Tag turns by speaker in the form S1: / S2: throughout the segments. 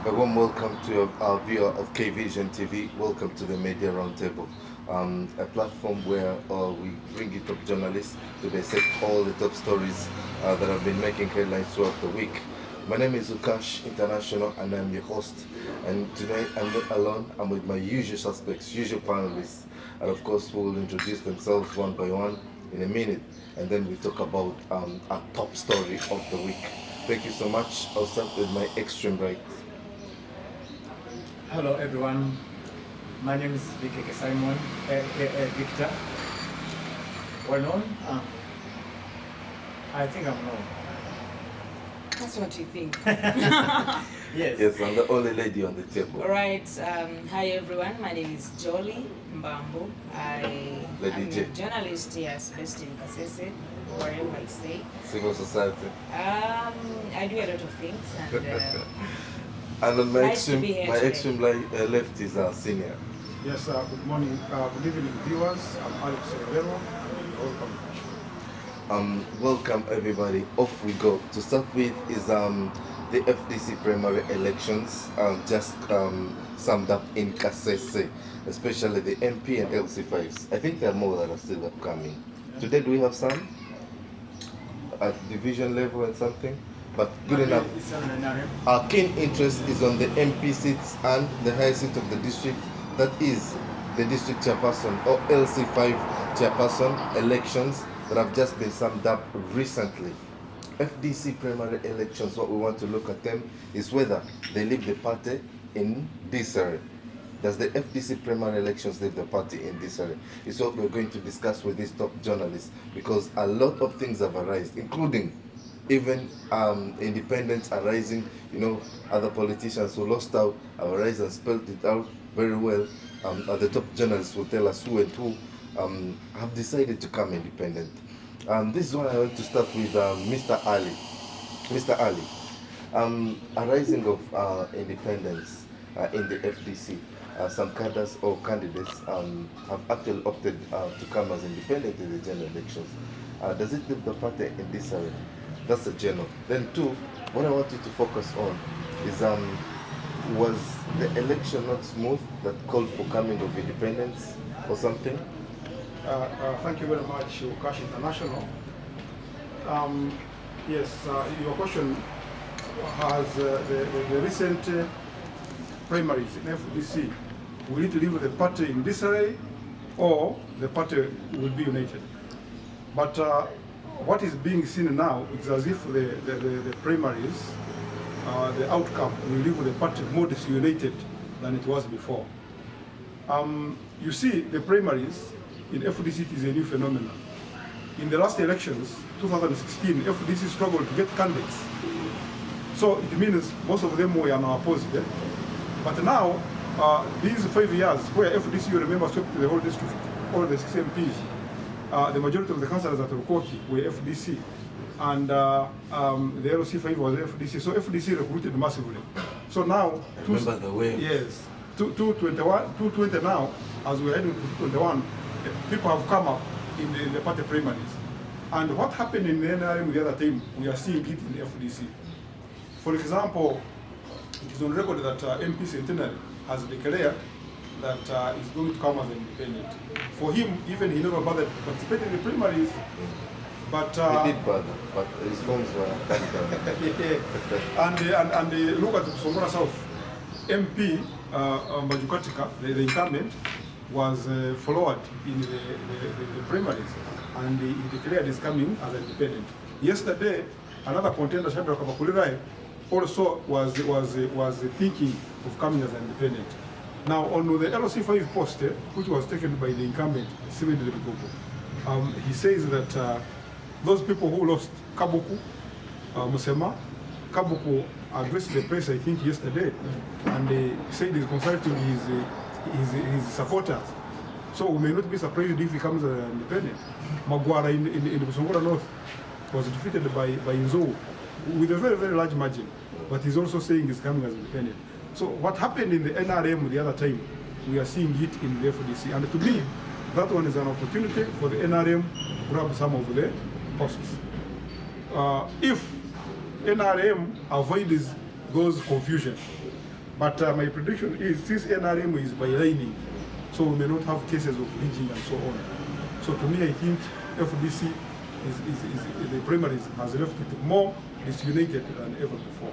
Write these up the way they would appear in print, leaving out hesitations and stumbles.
S1: A warm welcome to our viewer of K Vision TV. Welcome to the Media Roundtable, a platform where we bring you top journalists to dissect all the top stories that have been making headlines throughout the week. My name is Ukash International, and I'm your host. And tonight I'm not alone. I'm with my usual suspects, usual panelists, and of course, who will introduce themselves one by one in a minute, and then we talk about our top story of the week. Thank you so much. I'll start with my extreme right.
S2: Hello everyone, my name is Vikeke Simon, Victor. Well known? I think I'm known.
S3: That's what you think.
S2: Yes.
S1: Yes, I'm the only lady on the table.
S3: All right. Hi everyone. My name is Jolie Mbaju.
S1: Lady
S3: I'm
S1: J.
S3: a journalist, yes, based in Kasese, wherever I stay.
S1: Civil society.
S3: I do a lot of things, and
S1: And on my
S3: Nice to
S1: extreme,
S3: be here
S1: my
S3: today.
S1: extreme left is our senior.
S4: Yes, good morning, good evening viewers. I'm Alex Rivero. Welcome.
S1: Welcome everybody. Off we go. To start with is the FDC primary elections, just summed up in Kasese, especially the MP and LC5s. I think there are more that are still upcoming. Today, do we have some at division level and something? But good enough.
S2: It's an NRM.
S1: Our keen interest is on the MP seats and the highest seat of the district, that is the district chairperson or LC5 chairperson elections that have just been summed up recently. FDC primary elections, what we want to look at them is whether they leave the party in Disarray. Does the FDC primary elections leave the party in Disarray? It's what we're going to discuss with these top journalists, because a lot of things have arisen, including even independents arising, other politicians who lost out have arisen and spelled it out very well. The top journalists will tell us who and who have decided to come independent. This is why I want to start with Mr. Ali. Mr. Ali, a rising of independence in the FDC. Some cadres or candidates have actually opted to come as independent in the general elections. Does it leave the party in this area? That's the general. Then two, what I want you to focus on is was the election not smooth that called for coming of independence or something?
S4: Thank you very much, Ukash International. Yes, your question has the recent primaries in FDC. Will it leave the party in disarray or the party will be united? But what is being seen now is as if the primaries, the outcome will leave the party more disunited than it was before. You see, the primaries in FDC is a new phenomenon. In the last elections, 2016, FDC struggled to get candidates. So it means most of them were unopposed. But now, these 5 years, where FDC, you remember, swept the whole district, all the 6 MPs, the majority of the councillors at Rukoki were FDC, and the LC5 was FDC. So FDC recruited massively. So now,
S1: Remember the wave?
S4: yes, 220 now, as we're heading to 221, people have come up in the party primaries. And what happened in the NRM the other time, we are seeing it in the FDC. For example, it is on record that MP Centenary has declared that he's going to come as an independent. For him, even he never bothered to participate in the primaries, but
S1: He did bother, but his phones were cut down.
S4: and look at Songora South, MP Mbaju, the incumbent, was followed in the primaries, and he declared he's coming as an independent. Yesterday, another contender, Shadrach Kabakulirai, also was thinking of coming as an independent. Now, on the LC5 post, which was taken by the incumbent, Simi Delebikopo, he says that those people who lost Kabuku, Musema, Kabuku addressed the press, I think, yesterday, and he said he's consulting his supporters. So we may not be surprised if he comes as an independent. Magwara in Busongora North was defeated by Nzou with a very, very large margin, but he's also saying he's coming as independent. So what happened in the NRM the other time, we are seeing it in the FDC. And to me, that one is an opportunity for the NRM to grab some of the posts. If NRM avoids those confusion, But my prediction is this NRM is by lining, so we may not have cases of lynching and so on. So to me, I think FDC the primaries has left it more disunited than ever before.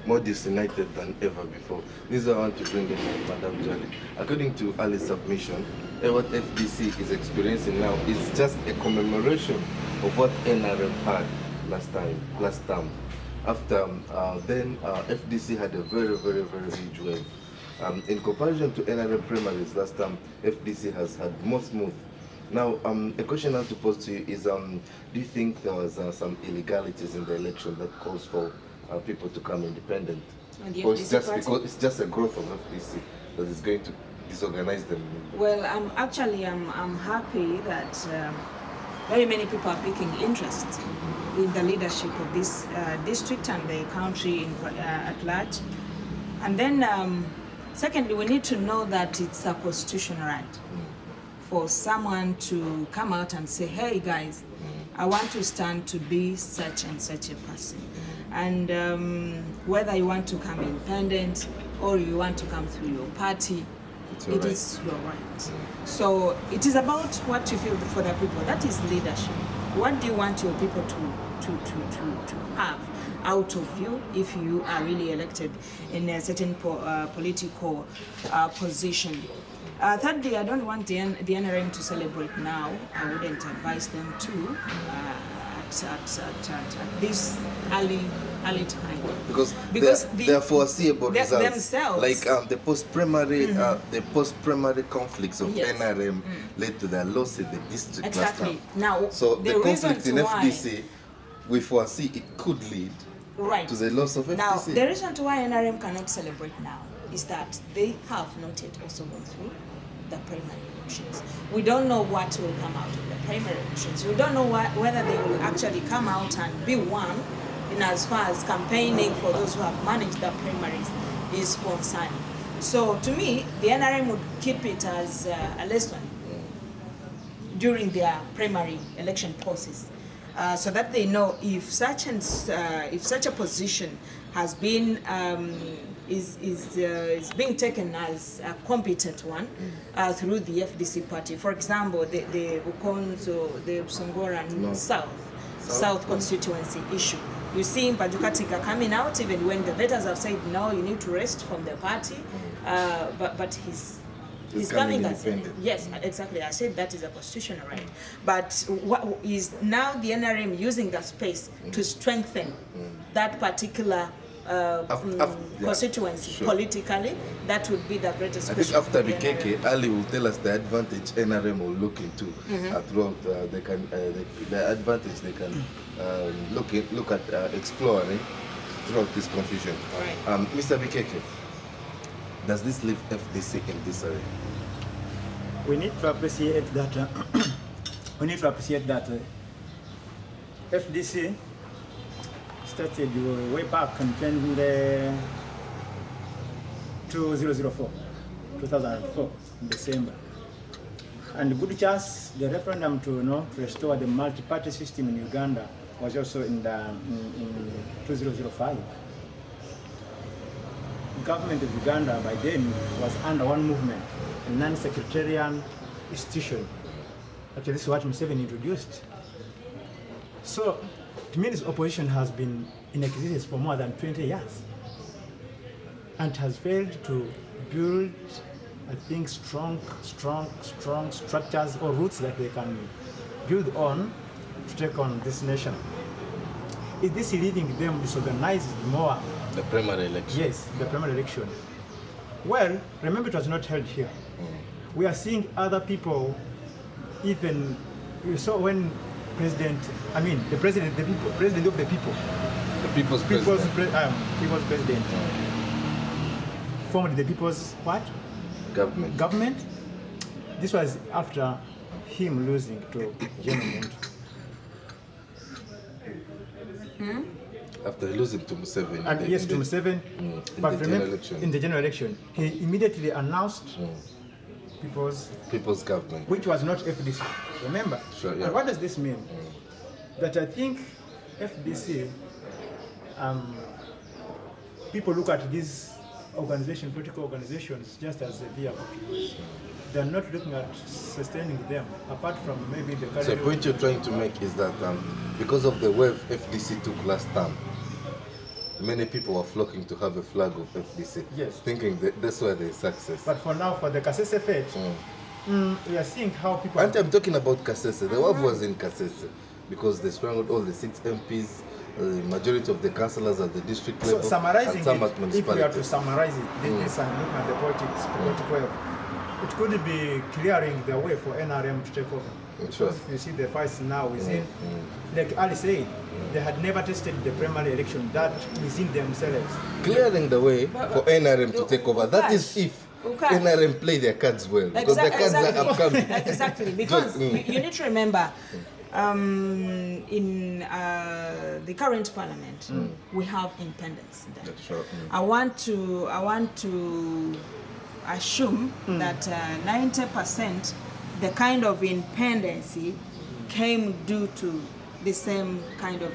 S1: More disunited than ever before. This I want to bring in Madam Jolly. According to Ali's submission, what FDC is experiencing now is just a commemoration of what NRM had last term. After then, FDC had a very huge wave. In comparison to NRM primaries last time, FDC has had more smooth. Now, a question I want to pose to you is, do you think there was some illegalities in the election that caused for people to come independent? Or it's just because it's just a growth of FDC that is going to disorganize them?
S3: Well, I'm happy that very many people are taking interest in the leadership of this district and the country at large. And then, secondly, we need to know that it's a constitutional right for someone to come out and say, hey guys, I want to stand to be such and such a person. And whether you want to come independent or you want to come through your party, it is your right. So it is about what you feel for the people. That is leadership. What do you want your people to have out of you if you are really elected in a certain political position? Thirdly, I don't want the NRM to celebrate now. I wouldn't advise them to at this early time.
S1: Because they are foreseeable results.
S3: Themselves.
S1: Like the post-primary conflicts of NRM led to the loss in the district.
S3: Exactly.
S1: Last time.
S3: Now,
S1: so the conflict in FDC, we foresee it could lead to the loss of FDC.
S3: Now, the reason why NRM cannot celebrate now is that they have not yet also gone through the primary elections. We don't know what will come out of the primary elections. We don't know whether they will actually come out and be one in as far as campaigning for those who have managed the primaries is concerned. So to me, the NRM would keep it as a lesson during their primary election process, so that they know if such a position has been is being taken as a competent one through the FDC party. For example, the Bukonzo, the Songora South constituency issue. You see Mbaju coming out even when the voters have said no, you need to rest from the party, but he's coming as yes, exactly. I said that is a constitutional right. But what is now the NRM using that space to strengthen that particular constituency politically? That would be the greatest question.
S1: I think after Bikeke, Ali will tell us the advantage NRM will look into throughout. The advantage they can look at exploring throughout this confusion.
S3: Right.
S1: Mr. Bikeke, does this leave FDC in disarray?
S2: We need to appreciate that. FDC started way back in 2004, in December. And good chance the referendum to restore the multi-party system in Uganda was also in 2005. The government of Uganda by then was under one movement, a non-sectarian institution. Actually, this is what Museveni introduced. So, it means opposition has been in existence for more than 20 years and has failed to build, I think, strong structures or roots that they can build on to take on this nation. Is this leaving them disorganized more?
S1: The primary election.
S2: Yes, the primary election. Well, remember it was not held here. We are seeing other people, even, you saw when president of the people.
S1: The people's president.
S2: People's president. Formed the people's what?
S1: Government.
S2: This was after him losing to General
S1: After losing to Museveni.
S2: And yes, to Museveni. But remember, in the general election, he immediately announced People's Government, which was not FDC. Remember?
S1: Sure, yeah.
S2: And what does this mean? That I think FDC, people look at this political organizations, just as a vehicle. They're not looking at sustaining them, apart from maybe the current...
S1: So the point you're trying to make is that because of the wave FDC took last time, many people are flocking to have a flag of FDC,
S2: Yes.
S1: thinking that that's why there's success.
S2: But for now, for the Kasese fete, we are seeing how people...
S1: And I'm talking about Kasese. The wave was in Kasese because they strangled all the 6 MPs, the majority of the councillors at the district level,
S2: So summarizing
S1: and some
S2: it,
S1: at
S2: if we are to
S1: municipalities.
S2: summarize it, this and looking at the political wave, it could be clearing the way for NRM to take over.
S1: Sure.
S2: Because if you see the fights now within, like Ali said, they had never tested the primary election that within themselves.
S1: Clearing the way for NRM to take over. That is if NRM play their cards well. Because the cards are upcoming.
S3: Exactly, because you need to remember, in the current parliament, we have independence there.
S1: Sure.
S3: I want to assume that 90% the kind of independency came due to the same kind of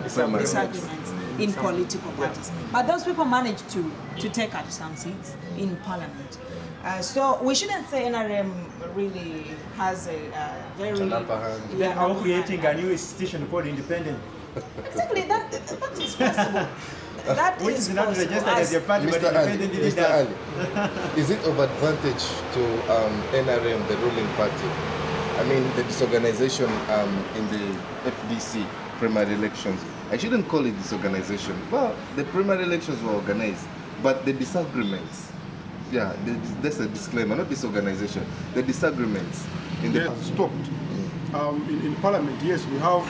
S3: disagreements in political parties. But those people managed to take up some seats in parliament. So we shouldn't say NRM really has a very...
S2: They are creating a new institution called independent.
S3: Exactly, that is possible. That
S2: Which is not
S3: possible.
S2: registered as a party, but
S1: Mr. Ali,
S2: independent
S1: Mr.
S2: leader.
S1: Ali, is it of advantage to NRM, the ruling party? I mean, the disorganization in the FDC primary elections. I shouldn't call it disorganization. Well, the primary elections were organized, but the disagreements, that's a disclaimer, not disorganization. The disagreements in the
S4: stopped. In Parliament, yes, we have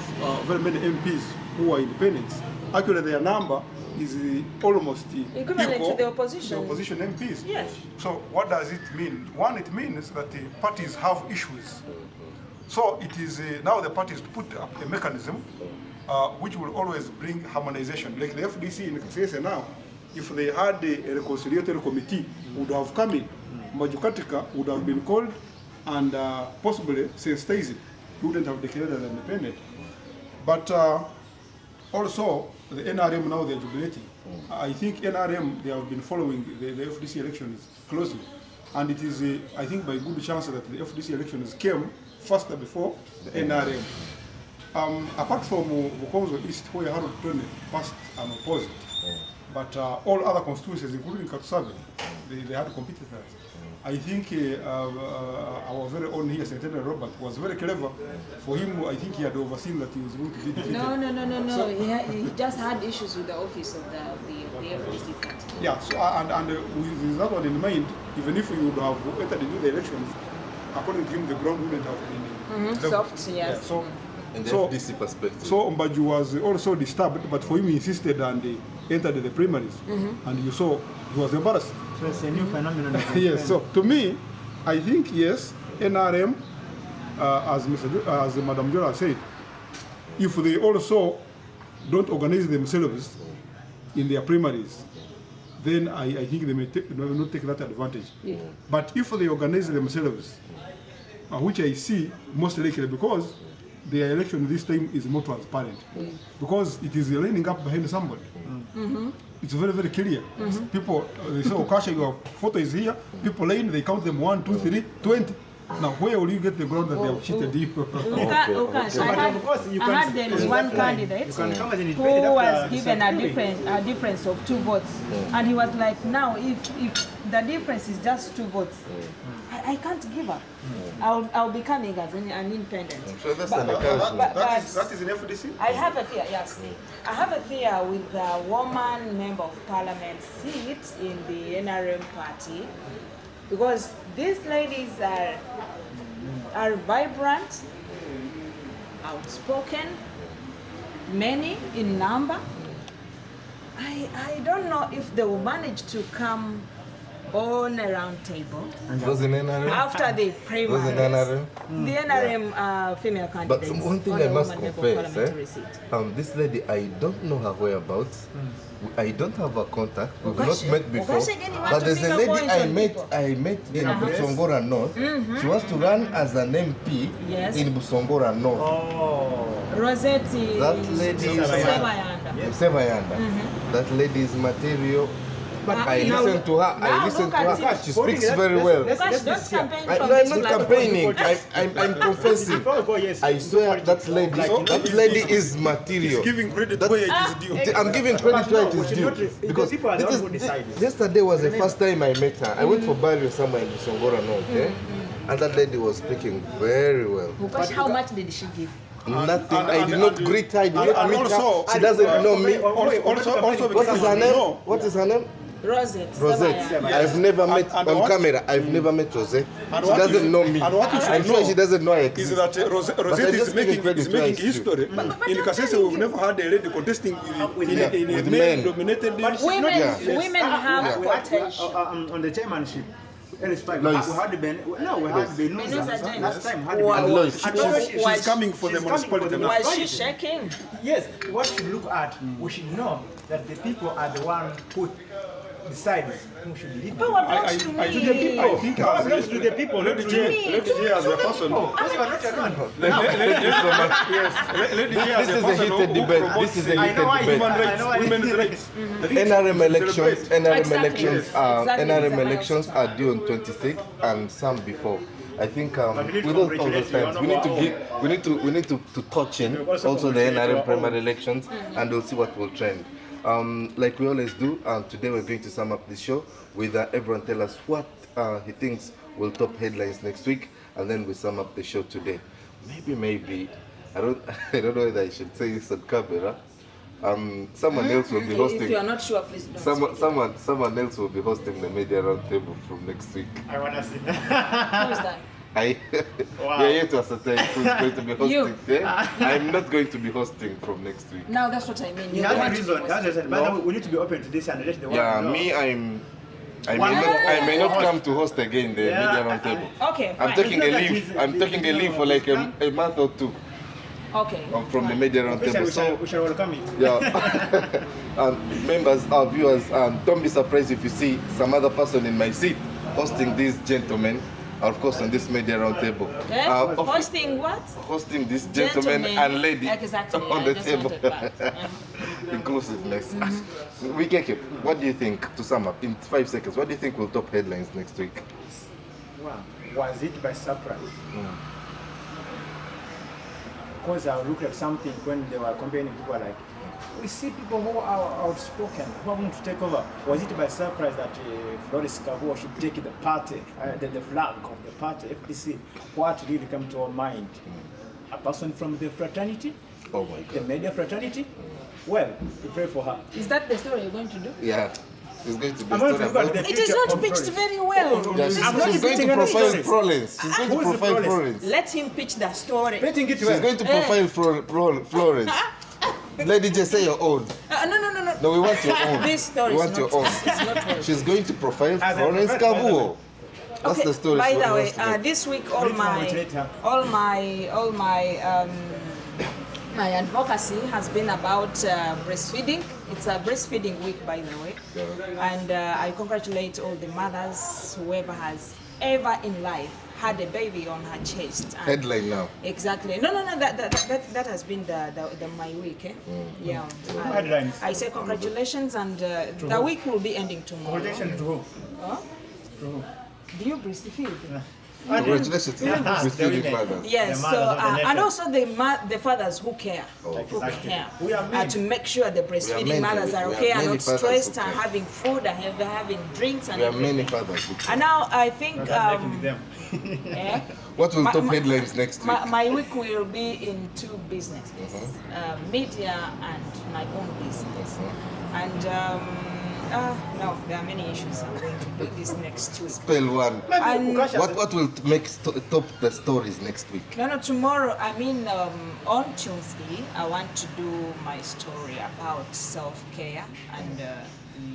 S4: very many MPs who are independents. Actually, their number is almost
S3: equivalent
S4: equal
S3: to the opposition.
S4: The opposition MPs.
S3: Yes.
S4: So what does it mean? One, it means that the parties have issues. So it is now the parties to put up a mechanism which will always bring harmonization. Like the FDC in Kasese now, if they had a reconciliatory committee, would have come in. Mbaju would have been called and possibly sensitized. He wouldn't have declared as independent. But also, the NRM now they're jubilating. I think NRM, they have been following the FDC elections closely. And it is, I think, by good chance that the FDC elections came faster before the NRM. Apart from Bukonzo East, where Harold Tone passed unopposed, but all other constituencies, including Katusabe, they had competitors. I think our very own here, Senator Robert, was very clever. For him, I think he had overseen that he was going to be defeated.
S3: No.
S4: So,
S3: he just had issues with the office of the FDC party.
S4: Yeah, so, and with that one in mind, even if we would have entered into the elections, according to him, the ground wouldn't have been
S3: soft, yes.
S4: Yeah, so,
S1: in the FDC perspective.
S4: So Mbaju was also disturbed, but for him he insisted and entered the primaries. And you saw he was embarrassed.
S2: So it's a new phenomenon.
S4: Yes, so to me, I think yes, NRM, as Madam Jola said, if they also don't organize themselves in their primaries, then I think they may not take that advantage.
S3: Yeah.
S4: But if they organize themselves, which I see most likely because their election this time is more transparent, because it is lining up behind somebody. It's very, very clear. People, they say, Okasha, your photo is here. People line, they count them 1, 2, 3, 20. Now, where will you get the ground that they have cheated you?
S3: I heard there is one candidate who was given a difference of 2 votes. And he was like, now, if the difference is just 2 votes, I can't give up. I'll be coming as an independent.
S1: So that's an encouragement.
S4: That is an FDC?
S3: I have a fear, yes. I have a fear with the woman member of parliament seat in the NRM party, because these ladies are vibrant, outspoken, many in number. I don't know if they will manage to come on a round table
S1: Those in NRM?
S3: after the primaries.
S1: Those in NRM?
S3: The NRM female
S1: But
S3: candidates.
S1: one thing
S3: on
S1: I
S3: the
S1: must
S3: woman member of
S1: confess,
S3: parliamentary seat.
S1: this lady, I don't know her whereabouts. I don't have a contact. We've not
S3: Okasha,
S1: met before.
S3: Okasha again, you want
S1: But
S3: to
S1: there's a
S3: finger
S1: lady
S3: point on people.
S1: I met in Busongora North. She wants to run as an MP
S3: Yes.
S1: in Busongora North.
S3: Rossetti
S1: That lady is
S3: Sebayanda.
S1: Sebayanda. That lady is material.
S2: But
S1: I
S3: now-
S1: listen to her.
S3: now
S1: I listen
S3: look
S1: to
S3: at
S1: her.
S3: it.
S1: She
S2: Voting,
S1: speaks
S2: let's-
S1: very
S2: let's-
S1: well.
S2: let's-
S3: Guys, don't
S2: this year.
S3: campaign
S1: No,
S3: from
S1: I'm
S3: this
S1: not
S3: platform.
S1: campaigning. I'm confessing.
S2: Before we go, yes,
S1: I swear that lady,
S2: Like,
S1: that lady is material.
S4: He's giving credit
S1: That-
S4: where it is due.
S1: I'm giving credit where it
S2: we
S1: is
S2: should
S1: due
S2: not- the
S1: because
S2: people are the
S1: this
S2: ones who decide.
S1: yesterday was the first time I met her. I went for burial somewhere in Songora North, and that lady was speaking very well.
S3: Because how much did she give?
S1: Nothing.
S4: and-
S1: I did
S4: and-
S1: not
S4: and-
S1: greet her. I did
S4: and-
S1: not
S4: and
S1: meet
S4: also-
S1: her. She doesn't know me.
S4: Also,
S1: What is her name?
S4: No.
S1: What is her name?
S3: Rosette.
S1: Rosette.
S3: Sabaya.
S1: I've never met
S4: And
S1: on
S4: what-
S1: camera. I've never met Rosette.
S4: And
S1: She
S4: what
S1: doesn't
S4: you-
S1: know me.
S4: and what you should
S1: I'm sure
S4: know
S1: she doesn't know I
S4: Is
S1: exist.
S4: that Rosette
S1: I
S4: is
S1: just give
S4: making
S1: credit where it's due.
S4: history. In Kasese, we've never had a lady contesting in a
S1: with men.
S4: male-dominated.
S3: Women,
S1: Yeah.
S3: women have potential.
S2: On the chairmanship. LS5,
S1: Lois.
S2: we had Ben. No, we had
S3: Benuza
S2: Benuza.
S3: James.
S2: Last time had
S3: Wow.
S1: And
S2: Ben.
S1: Lois.
S2: And also
S4: She's coming for the
S2: she's coming for
S4: municipality
S2: the
S4: now.
S3: Was she
S2: municipality.
S3: shaking?
S2: Yes, what we should look at, we should know that the people are the one who decide who should lead.
S3: Power belongs to
S4: I
S3: me.
S2: To the people.
S4: I think
S2: Power
S4: as-
S2: belongs to the people, not
S4: Lady
S2: to you.
S4: J, Lady J as a person.
S2: Because you are not around.
S4: Lady J as
S1: This
S4: a
S1: is a
S4: person
S1: heated
S4: who
S1: debate.
S4: promotes
S1: This is a
S2: I
S1: heated
S2: know why
S1: debate.
S4: human
S2: I
S4: rights,
S2: know why-
S4: women's rights.
S1: NRM elections, NRM
S3: Exactly.
S1: elections,
S3: Exactly.
S1: NRM
S3: It's a
S1: elections
S3: milestone.
S1: are due on 26th and some before. I think
S2: we need to
S1: with all
S2: congratulate
S1: those
S2: you
S1: times,
S2: on
S1: we need to
S2: our
S1: give, we need to touch in
S2: We also
S1: also the
S2: congratulate
S1: NRM
S2: our
S1: primary
S2: own.
S1: elections, and we'll see what will trend. Like we always do, today we're going to sum up the show with everyone tell us what he thinks will top headlines next week, and then we sum up the show today. Maybe I don't I don't know whether I should say this on camera. Someone else will be
S3: If you
S1: hosting.
S3: are not sure, please don't.
S1: Someone else will be hosting the media roundtable from next week.
S2: I want to see.
S3: Who is that?
S1: I
S2: Wow.
S1: we are yet to ascertain who's going to be
S3: You.
S1: hosting. Yeah? I'm not going to be hosting from next week.
S3: Now that's what I mean.
S2: He
S3: You
S2: has a
S3: want to
S2: reason.
S3: be
S2: That's
S3: hosting.
S2: it. By the way, we need to be open to this and let the world
S1: Yeah,
S2: know.
S1: me, I
S2: One
S1: may not
S2: host.
S1: come to host again the
S2: Yeah,
S1: media roundtable.
S3: Okay,
S1: I'm
S3: fine.
S1: taking a leave. I'm taking a leave for like a month or two
S3: Okay.
S1: from the media roundtable. So
S2: We shall welcome you.
S1: yeah, members, our viewers, don't be surprised if you see some other person in my seat hosting these gentlemen, of course, on this media roundtable.
S3: Eh?
S1: Of-
S3: Hosting what?
S1: hosting these gentlemen and lady
S3: Exactly.
S1: on
S3: I
S1: the
S3: just
S1: table.
S3: wanted that.
S1: Inclusiveness. Wikeke, what do you think, to sum up in 5 seconds, what do you think will top headlines next week?
S2: Wow. Was it by surprise? Because I looked at something when they were complaining, people were like, we see people who are outspoken, who are going to take over. Was it by surprise that Flores Kabuo should take the party, the flag of the party, FDC? What really came to our mind? A person from the fraternity?
S1: Oh my
S2: The
S1: God.
S2: media fraternity? Well, we pray for her.
S3: Is that the story you're going to do?
S1: Yeah, it's going to be
S2: I'm going to
S1: story
S2: look at
S1: about-
S2: the
S3: It is not
S2: future of
S3: pitched
S2: Flores.
S3: very well.
S1: Yeah, she's
S2: I'm not
S1: going to
S2: repeating any
S1: profile
S2: stories.
S1: Florence. She's going to
S2: Who is
S1: profile
S2: Florence?
S1: Florence.
S3: Let him pitch the story.
S2: Betting it
S1: She's
S2: well.
S1: going to profile Florence. Lady, just say your own.
S3: No.
S1: No, we want your own.
S3: This story
S1: We
S3: is
S1: want
S3: not,
S1: your own.
S3: it's not well.
S1: She's going to profile
S2: As a
S1: Florence
S2: profile,
S1: Kabuo. That's
S3: Okay,
S1: the story.
S3: by
S1: she
S3: the way,
S1: wants to make.
S3: this week
S2: We need to congratulate her.
S3: my advocacy has been about breastfeeding. It's a breastfeeding week, by the way, and I congratulate all the mothers, whoever has ever in life had a baby on her chest. And
S1: Headline now.
S3: exactly. No. That has been the my week. Yeah.
S2: Headlines.
S3: I say congratulations, and the
S2: who?
S3: week will be ending tomorrow.
S2: Congratulations to who?
S3: Huh?
S2: To who?
S3: Do you breastfeed?
S1: Congratulations to breastfeeding mothers.
S3: Yes,
S2: The
S3: so
S2: mothers of the nation.
S3: and also the fathers who care, who
S2: Exactly.
S3: care,
S2: We are men.
S3: to make sure the breastfeeding
S1: men,
S3: mothers are
S1: we
S3: okay
S1: have
S3: and
S1: many
S3: not
S1: fathers who
S3: stressed and
S1: care.
S3: having food and having drinks and
S1: There are many
S3: everything.
S1: fathers. who-
S3: And now I think
S2: Not making them.
S3: eh,
S1: What will
S3: My-
S1: top
S3: my-
S1: headlines next week?
S3: my week will be in two businesses, media and my own business. And no, there are many issues I'm going to do this next week.
S1: Spell one.
S3: And
S1: What will make top the stories next week?
S3: No, tomorrow, on Tuesday, I want to do my story about self-care and the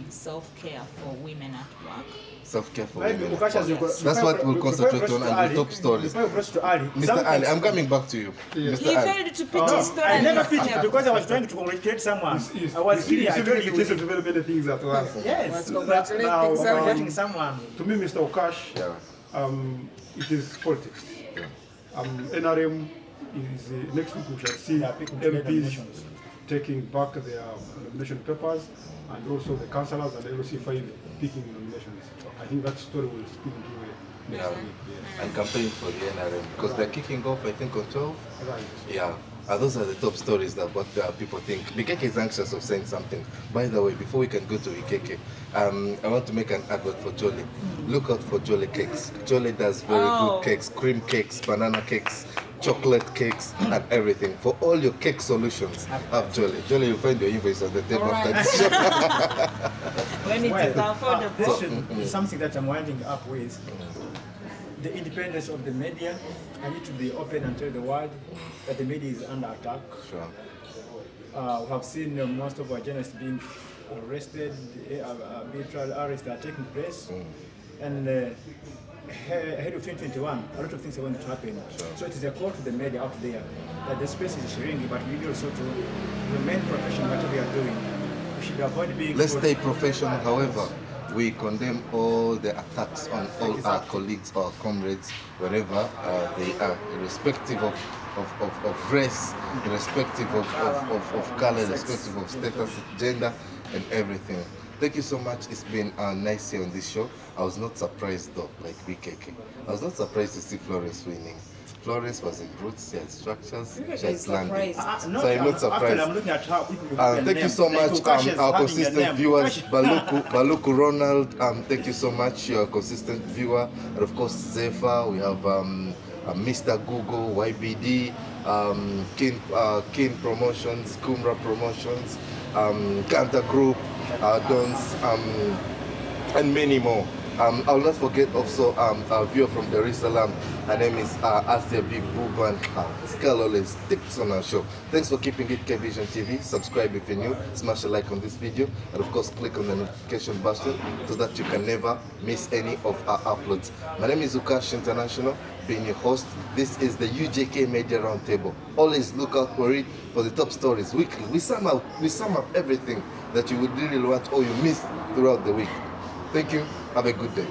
S3: self-care for women at work.
S1: Self-care for
S2: Maybe
S1: women.
S2: Ukasha,
S1: That's what we'll concentrate on and the top stories.
S2: Before you cross to Ali,
S1: Mr. Ali, I'm coming back to you.
S3: He
S1: Mr. Ali.
S3: failed to pitch
S2: No,
S3: his story.
S2: I
S3: and
S2: never
S3: his
S2: pitched
S3: step.
S2: because I was trying to congratulate someone. I was here. I told you.
S4: listen to very many things at once.
S2: Yes.
S3: Was congratulating
S4: Now,
S3: someone.
S2: Congratulating someone.
S4: To me, Mr. Okash, it is politics. NRM is next week we shall see
S2: Yeah, people to lead the
S4: MPs
S2: nations.
S4: taking back their nomination papers, and also the councillors and LOC5 picking nominations. I think that story will speak into next week. Yes.
S1: And campaign for the NRM because they're kicking off, I think, on 12.
S4: Right.
S1: Yeah. Those are the top stories that what people think. Bikeke is anxious of saying something. By the way, before we can go to Bikeke, I want to make an advert for Jolly. Look out for Jolly cakes. Jolly does very good cakes, cream cakes, banana cakes, chocolate cakes, and everything. For all your cake solutions, have Jolly. Jolly, you'll find your invoice at the table after this show.
S3: When it is affordable.
S2: This is something that I'm winding up with. The independence of the media. I need to be open and tell the world that the media is under attack.
S1: Sure.
S2: We have seen most of our journalists being arrested, arbitrary arrests are taking place. And ahead of 2021, a lot of things are going to happen.
S1: Sure.
S2: So it is a call to the media out there that the space is shrinking, but we need also to remain professional whatever we are doing. We should avoid being...
S1: Let's stay professional, however. We condemn all the attacks on all our colleagues, our comrades, wherever they are, irrespective of race, irrespective of color, irrespective of status, gender, and everything. Thank you so much. It's been nice here on this show. I was not surprised though, like BKK. I was not surprised to see Florence winning. Florence was in roots, she had structures, she had landing. So I'm not surprised.
S2: I'm looking at how
S1: Thank you so much, our consistent viewers, Baluku Ronald. Thank you so much, your consistent viewer, and of course Zephyr. We have Mr. Google, YBD, Kin Promotions, Kumra Promotions, Kanta Group, Dons, and many more. I'll not forget also our viewer from Dar es Salaam. Her name is Astia Big Buban. Skalole sticks on our show. Thanks for keeping it K-Vision TV. Subscribe if you're new. Smash a like on this video. And of course, click on the notification button so that you can never miss any of our uploads. My name is Ukash International, being your host. This is the UJK Media Roundtable. Always look out for it for the top stories weekly. We sum up everything that you would really want or you missed throughout the week. Thank you. Have a good day.